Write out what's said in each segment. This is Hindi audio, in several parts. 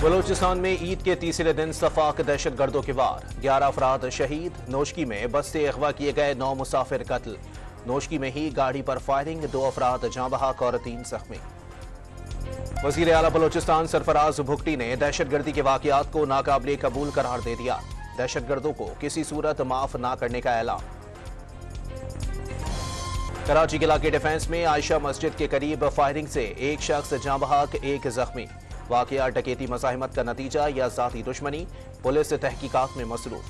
बलूचिस्तान में ईद के तीसरे दिन सफाक दहशतगर्दों के वार, 11 अफराद शहीद। नोशकी में बस से अगवा किए गए 9 मुसाफिर कत्ल। नोशकी में ही गाड़ी पर फायरिंग, 2 अफराद जाँ बहक और 3 जख्मी। वजीर आला बलूचिस्तान सरफराज भुगटी ने दहशतगर्दी के वाकयात को नाकाबिले कबूल करार दे दिया। दहशतगर्दों को किसी सूरत माफ न करने का ऐलान। कराची के इलाके डिफेंस में आयशा मस्जिद के करीब फायरिंग से एक शख्स जाँ बहक, 1 जख्मी। वाकया डकैती मज़ाहिमत का नतीजा या ज़ाती दुश्मनी, पुलिस तहकीकात में मसरूफ।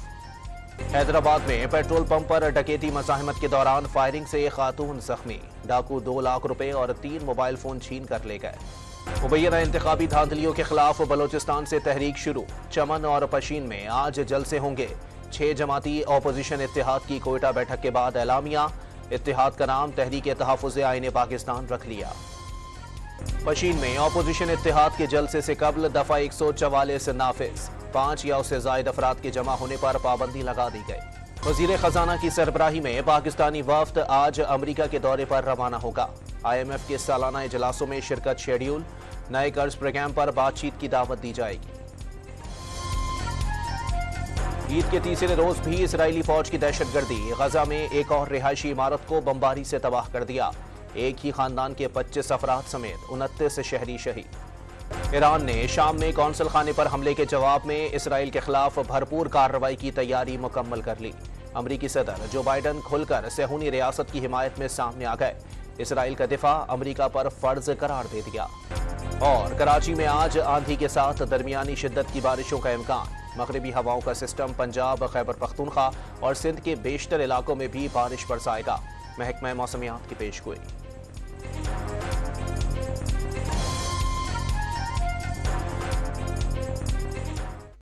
हैदराबाद में पेट्रोल पंप पर डकैती मज़ाहिमत के दौरान फायरिंग से खातून जख्मी। डाकू 2 लाख रुपए और 3 मोबाइल फोन छीन कर ले गए। मुबैना इंतखाबी धांधलियों के खिलाफ बलूचिस्तान से तहरीक शुरू। चमन और पशीन में आज जलसे होंगे। 6 जमाती अपोजिशन इत्तेहाद की कोयटा बैठक के बाद एलामिया। इत्तेहाद का नाम तहरीक तहफ़्फ़ुज़ आईन पाकिस्तान रख लिया। पशीन में अपोजिशन इत्तेहाद के जलसे से कबल दफा 144 नाफिज। 5 या उससे जायद अफराद के जमा होने पर पाबंदी लगा दी गई। वजीर खजाना की सरबराही में पाकिस्तानी वफ्द आज अमरीका के दौरे पर रवाना होगा। IMF के सालाना इजलासों में शिरकत शेड्यूल। नए कर्ज प्रोग्राम पर बातचीत की दावत दी जाएगी। ईद के तीसरे रोज भी इसराइली फौज की दहशतगर्दी। गजा में एक और रिहायशी इमारत को बमबारी से तबाह कर दिया। एक ही खानदान के 25 अफराद समेत 29 शहरी शहीद। ईरान ने शाम में कौंसल खाने पर हमले के जवाब में इसराइल के खिलाफ भरपूर कार्रवाई की तैयारी मुकम्मल कर ली। अमरीकी सदर जो बाइडन खुलकर सेहूनी रियासत की हिमायत में सामने आ गए। इसराइल का दिफा अमरीका पर फर्ज करार दे दिया। और कराची में आज आंधी के साथ दरमियानी शिद्दत की बारिशों का इम्कान। मगरबी हवाओं का सिस्टम पंजाब, खैबर पख्तूनख्वा और सिंध के बेशतर इलाकों में भी बारिश बरसाएगा। महकमा मौसमियात की पेशगोई।